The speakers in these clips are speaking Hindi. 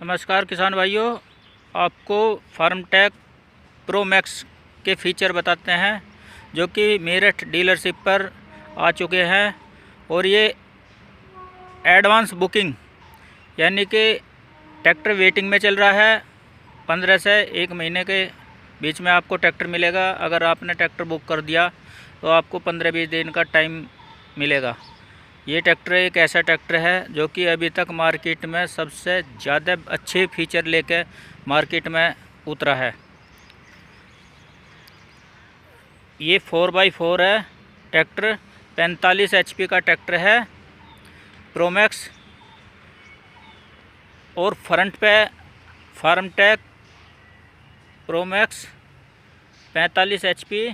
नमस्कार किसान भाइयों, आपको फार्मटेक प्रो मैक्स के फीचर बताते हैं जो कि मेरठ डीलरशिप पर आ चुके हैं। और ये एडवांस बुकिंग यानी कि ट्रैक्टर वेटिंग में चल रहा है। 15 से 1 महीने के बीच में आपको ट्रैक्टर मिलेगा। अगर आपने ट्रैक्टर बुक कर दिया तो आपको 15-20 दिन का टाइम मिलेगा। ये ट्रैक्टर एक ऐसा ट्रैक्टर है जो कि अभी तक मार्केट में सबसे ज़्यादा अच्छे फीचर लेकर मार्केट में उतरा है। ये 4x4 है ट्रैक्टर, 45 HP का ट्रैक्टर है प्रो मैक्स। और फ्रंट पे फार्मटेक प्रो मैक्स 45 HP।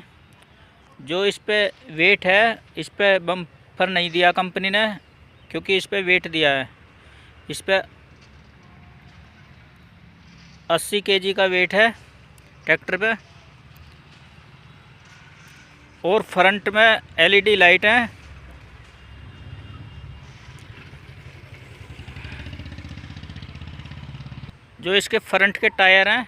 जो इस पे वेट है, इस पे बम्पर नहीं दिया कंपनी ने, क्योंकि इस पे वेट दिया है। इस पे 80 kg का वेट है ट्रैक्टर पे। और फ्रंट में LED लाइट है। जो इसके फ्रंट के टायर हैं,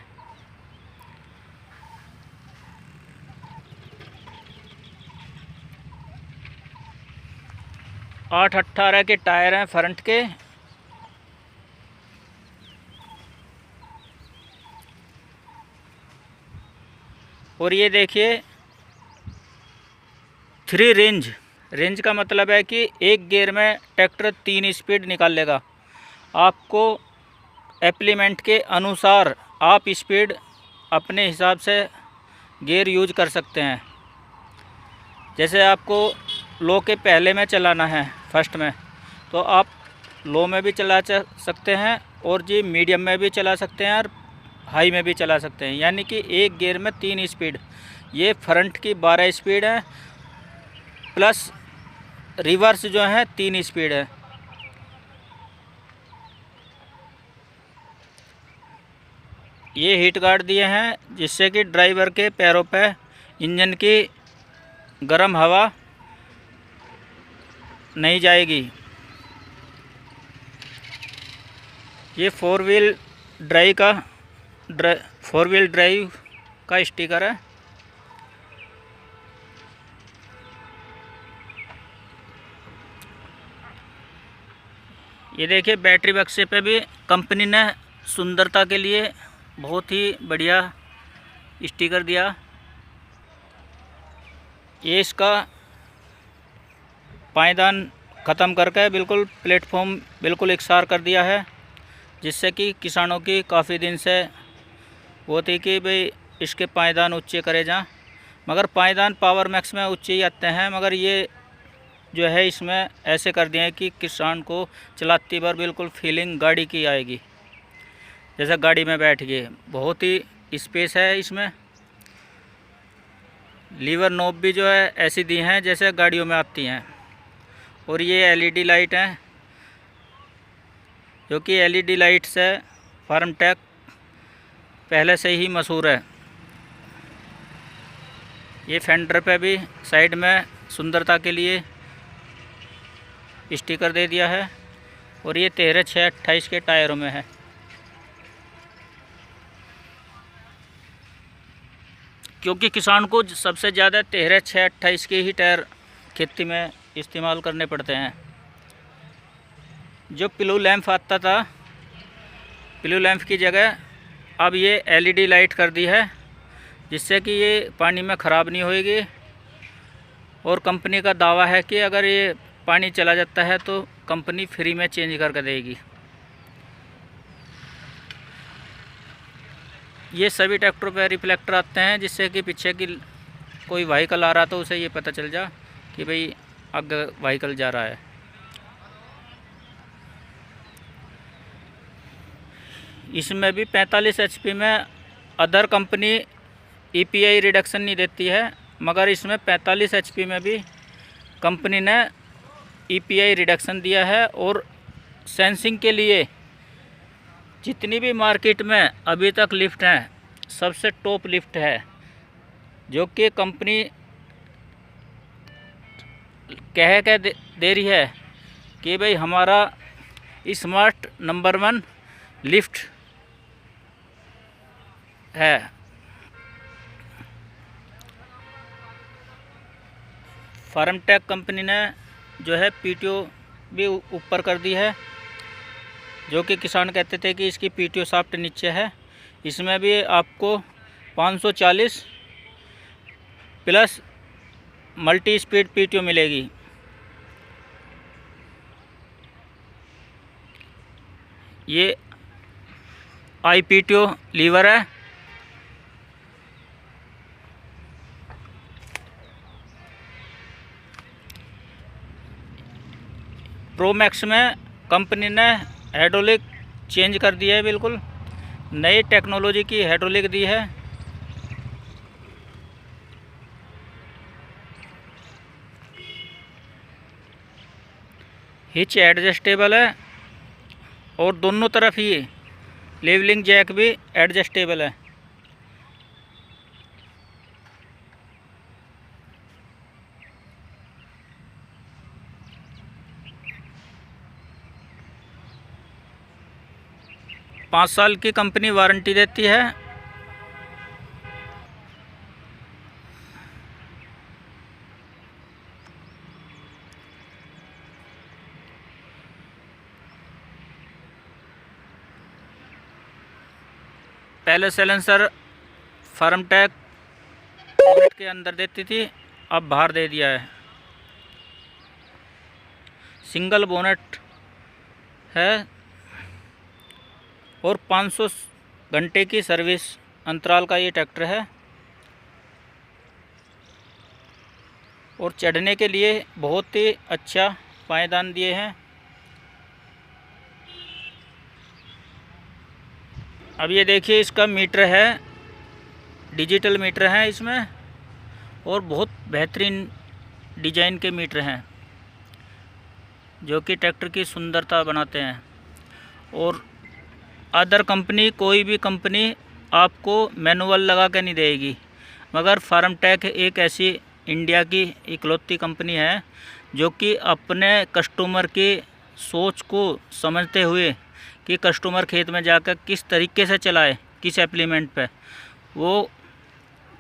आठ 18 के टायर हैं फ्रंट के। और ये देखिए 3 रेंज का मतलब है कि एक गियर में ट्रैक्टर 3 स्पीड निकाल लेगा। आपको एप्लीमेंट के अनुसार आप स्पीड अपने हिसाब से गियर यूज कर सकते हैं। जैसे आपको लो के पहले में चलाना है, फर्स्ट में, तो आप लो में भी चला सकते हैं और जी मीडियम में भी चला सकते हैं और हाई में भी चला सकते हैं। यानी कि एक गियर में 3 स्पीड। ये फ्रंट की 12 स्पीड है, प्लस रिवर्स जो है 3 स्पीड है। ये हीट गार्ड दिए हैं जिससे कि ड्राइवर के पैरों पे इंजन की गर्म हवा नहीं जाएगी। ये 4 व्हील ड्राइव का स्टिकर है। ये देखिए बैटरी बक्से पे भी कंपनी ने सुंदरता के लिए बहुत ही बढ़िया स्टिकर दिया। ये इसका पायदान ख़त्म करके बिल्कुल प्लेटफॉर्म बिल्कुल एकसार कर दिया है, जिससे कि किसानों की काफ़ी दिन से वो थी कि भाई इसके पायदान ऊंचे करे जाएं। मगर पायदान पावर मैक्स में ऊंचे ही आते हैं, मगर ये जो है इसमें ऐसे कर दिए हैं कि किसान को चलाती बार बिल्कुल फीलिंग गाड़ी की आएगी, जैसे गाड़ी में बैठ गए। बहुत ही स्पेस है इसमें। लीवर नॉब भी जो है ऐसी दी हैं जैसे गाड़ियों में आती हैं। और ये LED लाइट हैं, जो कि LED लाइट से फार्मटेक पहले से ही मशहूर है। ये फेंडर पे भी साइड में सुंदरता के लिए स्टिकर दे दिया है। और ये 13/6/28 के टायरों में है। क्योंकि किसान को सबसे ज़्यादा 13/6/28 के ही टायर खेती में इस्तेमाल करने पड़ते हैं। जो पिलो लैंप आता था, पिलो लैंप की जगह अब ये LED लाइट कर दी है, जिससे कि ये पानी में ख़राब नहीं होएगी। और कंपनी का दावा है कि अगर ये पानी चला जाता है तो कंपनी फ्री में चेंज करके देगी। ये सभी ट्रैक्टरों पर रिफ्लेक्टर आते हैं, जिससे कि पीछे की कोई व्हीकल आ रहा तो उसे ये पता चल जा कि भाई आगे व्हीकल जा रहा है। इसमें भी 45 HP में अदर कंपनी EPI रिडक्शन नहीं देती है, मगर इसमें 45 HP में भी कंपनी ने EPI रिडक्शन दिया है। और सेंसिंग के लिए जितनी भी मार्केट में अभी तक लिफ्ट हैं, सबसे टॉप लिफ्ट है, जो कि कंपनी कह दे रही है कि भाई हमारा स्मार्ट नंबर 1 लिफ्ट है। फार्मटेक कंपनी ने जो है पीटीओ भी ऊपर कर दी है, जो कि किसान कहते थे कि इसकी पीटीओ शाफ्ट नीचे है। इसमें भी आपको 540 प्लस मल्टी स्पीड पीटीओ मिलेगी। ये आईपीटीओ लीवर है। प्रो मैक्स में कंपनी ने हाइड्रोलिक चेंज कर दिया है, बिल्कुल नई टेक्नोलॉजी की हाइड्रोलिक दी है। हिच एडजस्टेबल है और दोनों तरफ ही लेवलिंग जैक भी एडजस्टेबल है। पाँच साल की कंपनी वारंटी देती है। पहले साइलेंसर फार्मटेक के अंदर देती थी, अब बाहर दे दिया है। सिंगल बोनेट है और 500 घंटे की सर्विस अंतराल का ये ट्रैक्टर है। और चढ़ने के लिए बहुत ही अच्छा पायदान दिए हैं। अब ये देखिए, इसका मीटर है, डिजिटल मीटर है इसमें, और बहुत बेहतरीन डिजाइन के मीटर हैं जो कि ट्रैक्टर की सुंदरता बनाते हैं। और अदर कंपनी, कोई भी कंपनी आपको मैनुअल लगा के नहीं देगी, मगर फार्मटेक एक ऐसी इंडिया की इकलौती कंपनी है जो कि अपने कस्टमर की सोच को समझते हुए कि कस्टमर खेत में जाकर किस तरीके से चलाए, किस एप्लीमेंट पे, वो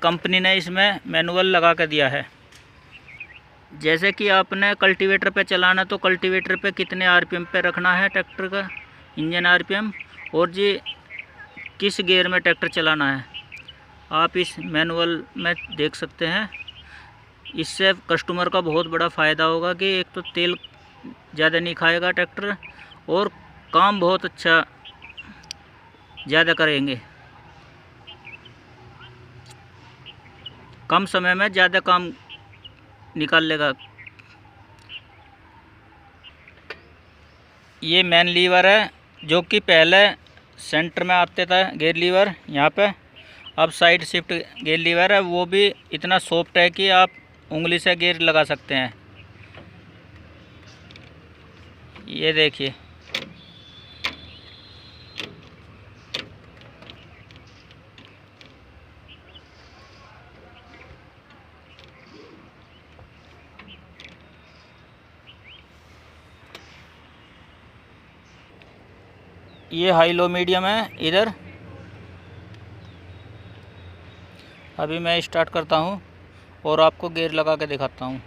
कंपनी ने इसमें मैनुअल लगा कर दिया है। जैसे कि आपने कल्टीवेटर पे चलाना, तो कल्टीवेटर पे कितने आरपीएम पे रखना है ट्रैक्टर का इंजन आरपीएम, और जी किस गियर में ट्रैक्टर चलाना है, आप इस मैनुअल में देख सकते हैं। इससे कस्टमर का बहुत बड़ा फ़ायदा होगा कि एक तो तेल ज़्यादा नहीं खाएगा ट्रैक्टर, और काम बहुत अच्छा ज़्यादा करेंगे, कम समय में ज़्यादा काम निकाल लेगा। ये मेन लीवर है जो कि पहले सेंटर में आते था गियर लीवर यहाँ पे, अब साइड शिफ्ट गियर लीवर है। वो भी इतना सॉफ्ट है कि आप उंगली से गियर लगा सकते हैं। ये देखिए, ये हाई लो मीडियम है इधर। अभी मैं स्टार्ट करता हूँ और आपको गियर लगा के दिखाता हूँ।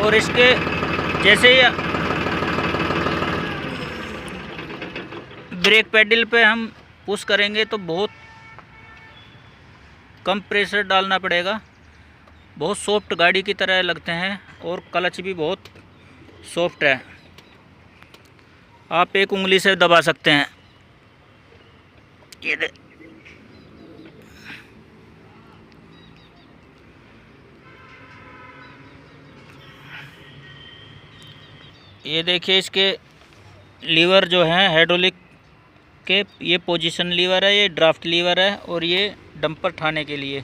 और इसके जैसे ही ब्रेक पैडल पे हम पुश करेंगे तो बहुत कम प्रेशर डालना पड़ेगा, बहुत सॉफ्ट गाड़ी की तरह लगते हैं, और क्लच भी बहुत सॉफ्ट है, आप एक उंगली से दबा सकते हैं। ये ये देखिए इसके लीवर जो हैं हाइड्रोलिक के, ये पोजीशन लीवर है, ये ड्राफ्ट लीवर है, और ये डंपर ठाने के लिए।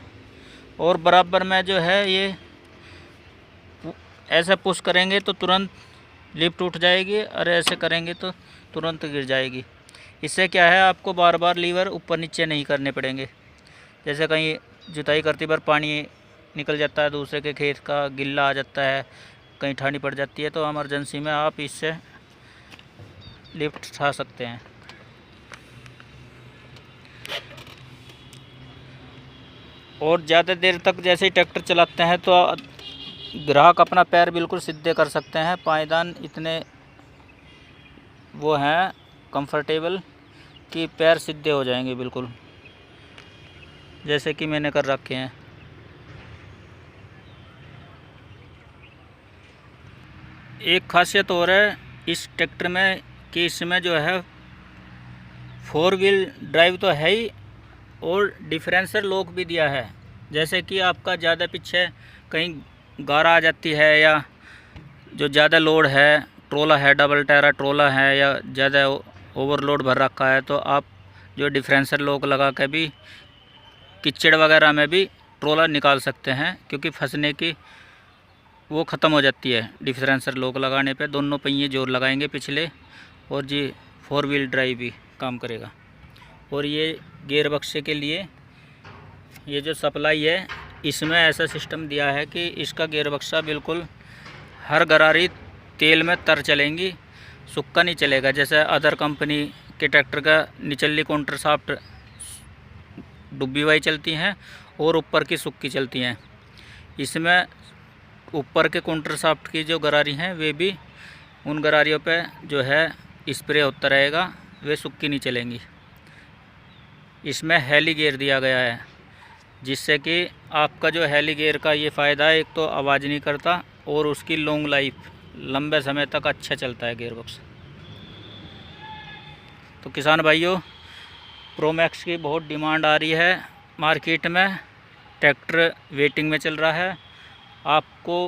और बराबर में जो है ये ऐसे पुश करेंगे तो तुरंत लिफ्ट उठ जाएगी, और ऐसे करेंगे तो तुरंत गिर जाएगी। इससे क्या है, आपको बार बार लीवर ऊपर नीचे नहीं करने पड़ेंगे। जैसे कहीं जुताई करती बार पानी निकल जाता है दूसरे के खेत का, गिल्ला आ जाता है, कहीं ठानी पड़ जाती है, तो इमरजेंसी में आप इससे लिफ्ट उठा सकते हैं। और ज़्यादा देर तक जैसे ही ट्रैक्टर चलाते हैं तो ग्राहक अपना पैर बिल्कुल सीधे कर सकते हैं। पायदान इतने वो हैं कंफर्टेबल कि पैर सीधे हो जाएंगे बिल्कुल, जैसे कि मैंने कर रखे हैं। एक खासियत और है इस ट्रैक्टर में कि इसमें जो है 4 व्हील ड्राइव तो है ही, और डिफरेंशियल लॉक भी दिया है। जैसे कि आपका ज़्यादा पीछे कहीं गारा आ जाती है, या जो ज़्यादा लोड है, ट्रोला है, डबल टायरा ट्रोला है, या ज़्यादा ओवरलोड भर रखा है, तो आप जो डिफरेंशियल लॉक लगा के भी कीचड़ वगैरह में भी ट्रोला निकाल सकते हैं, क्योंकि फंसने की वो ख़त्म हो जाती है। डिफरेंशियल लॉक लगाने पे दोनों पहिए जोर लगाएंगे पिछले, और जी 4 व्हील ड्राइव भी काम करेगा। और ये गियर बक्से के लिए ये जो सप्लाई है, इसमें ऐसा सिस्टम दिया है कि इसका गियर बक्सा बिल्कुल हर गरारी तेल में तर चलेंगी, सुक्का नहीं चलेगा। जैसे अदर कंपनी के ट्रैक्टर का निचली काउंटर शाफ्ट डुब्बी हुई चलती हैं और ऊपर की सुक्की चलती हैं। इसमें ऊपर के काउंटर शाफ्ट की जो गरारी हैं वे भी उन गरारियों पे जो है स्प्रे होता रहेगा, वे सुक्की नहीं चलेंगी। इसमें हेली गियर दिया गया है, जिससे कि आपका जो हेली गियर का ये फ़ायदा है, एक तो आवाज़ नहीं करता, और उसकी लॉन्ग लाइफ, लंबे समय तक अच्छा चलता है गियर बॉक्स। तो किसान भाइयों, प्रो मैक्स की बहुत डिमांड आ रही है मार्केट में, ट्रैक्टर वेटिंग में चल रहा है। आपको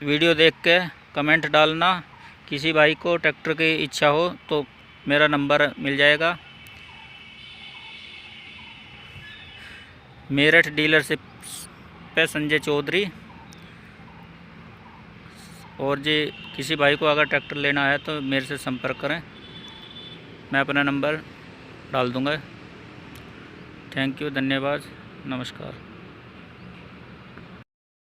वीडियो देख के कमेंट डालना, किसी भाई को ट्रैक्टर की इच्छा हो तो मेरा नंबर मिल जाएगा। मेरठ डीलरशिप पे संजय चौधरी। और जी किसी भाई को अगर ट्रैक्टर लेना है तो मेरे से संपर्क करें, मैं अपना नंबर डाल दूँगा। थैंक यू, धन्यवाद, नमस्कार।